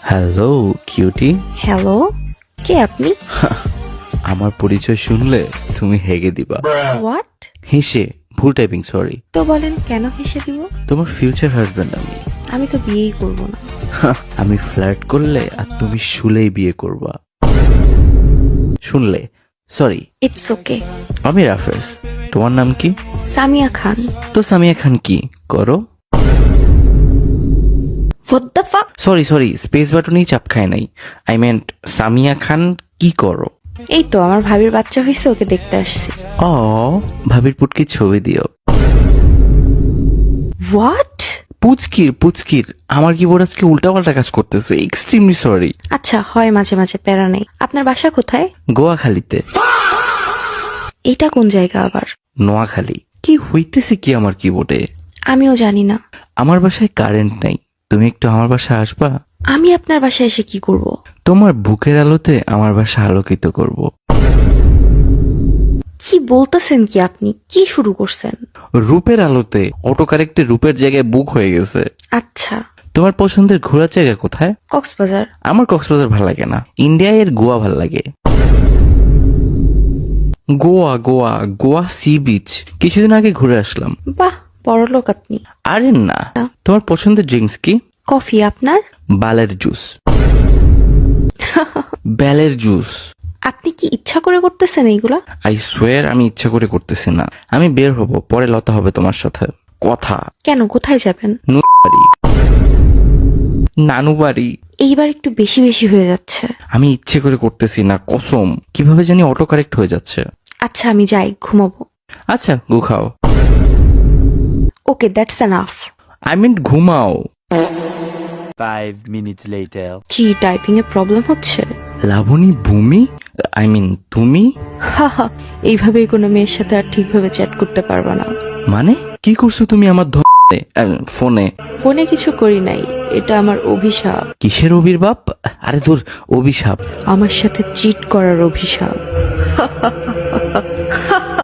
Hello cutie. Hello, কে আপনি? আমার পরিচয় শুনলে তুমি হেগে দিবা। হোয়াট? হেসে, ভুল টাইপিং, সরি। তো বলেন কেন হেসে দিব? তোমার ফিউচার হাজবেন্ড আমি। আমি তো বিয়েই করব না। আমি ফ্লার্ট করলে আর তুমি শুলেই বিয়ে করবা। শুনলে, সরি। It's okay. আমি রাফেজ। তোমার নাম কি? সামিয়া খান। তো সামিয়া খান কি করো? What the fuck? Sorry, space বাটনেই চাপ খায় নাই। আই মেন্ট সামিয়া খান কি করো? এই তো আমার ভাবির বাচ্চা হয়েছে, ওকে দেখতে আসছি। ও, ভাবির পুটকির ছবি দিও। হোয়াট? পুচকির আমার কিবোর্ড আজকে উল্টাপাল্টা কাজ করতেছে, এক্সট্রিমলি সরি। আচ্ছা, হয় মাঝে মাঝে, প্যারা নেই। আপনার বাসা কোথায়? গোয়াখালীতে। এইটা কোন জায়গা আবার? নোয়াখালী। কি হইতেছে কি আমার কিবোর্ডে? আমিও জানি না। আমার বাসায় কারেন্ট নাই, তুমি একটু আমার বাসায় আসবা? আমি আপনার বাসায় এসে কি করব? তোমার বুকের আলোতে আমার বাসা আলোকিত করব। কি বলতেছেন কি আপনি? কি শুরু করছেন? রূপের আলোতে অটো কারেক্টে রূপের জায়গায় বুক হয়ে গেছে। আচ্ছা। তোমার পছন্দের ঘোরার জায়গা কোথায়? কক্সবাজার। আমার কক্সবাজার ভাল লাগে না, ইন্ডিয়ায় এর গোয়া ভাল লাগে। গোয়া সি বিচ কিছুদিন আগে ঘুরে আসলাম। বাহ, বড়লোক আপনি। আরে না। তোমার পছন্দের ড্রিঙ্কস কি? কফি। আপনার? বালের জুস। বেলের জুস। আপনি কি ইচ্ছা করে করতেছেন এইগুলা? আই সোয়ার আমি ইচ্ছা করে করতেছি না। আমি বের হব, পরে লতা হবে তোমার সাথে কথা। কেন, কোথায় যাবেন? বাড়ি, নানু বাড়ি। এইবার একটু বেশি বেশি হয়ে যাচ্ছে। আমি ইচ্ছে করে করতেছি না, কসম। কিভাবে জানি অটো কারেক্ট হয়ে যাচ্ছে। আচ্ছা, আমি যাই, ঘুমাবো। আচ্ছা গু খাও। ওকে, দ্যাটস এনাফ। আই মিন ঘুমাও। 5 minutes later. কি টাইপিং এ প্রবলেম হচ্ছে? লাবণী ভূমি, আই মিন তুমি। হাহা, এইভাবেই কোনো মেয়ের সাথে আর ঠিকভাবে চ্যাট করতে পারবা না। মানে কি করছো তুমি আমার ফোনে? ফোনে কিছু করি নাই, এটা আমার অভিশাপ। কিসের অভির্বাপ? আরে তোর অভিশাপ। আমার সাথে চিট করার অভিশাপ।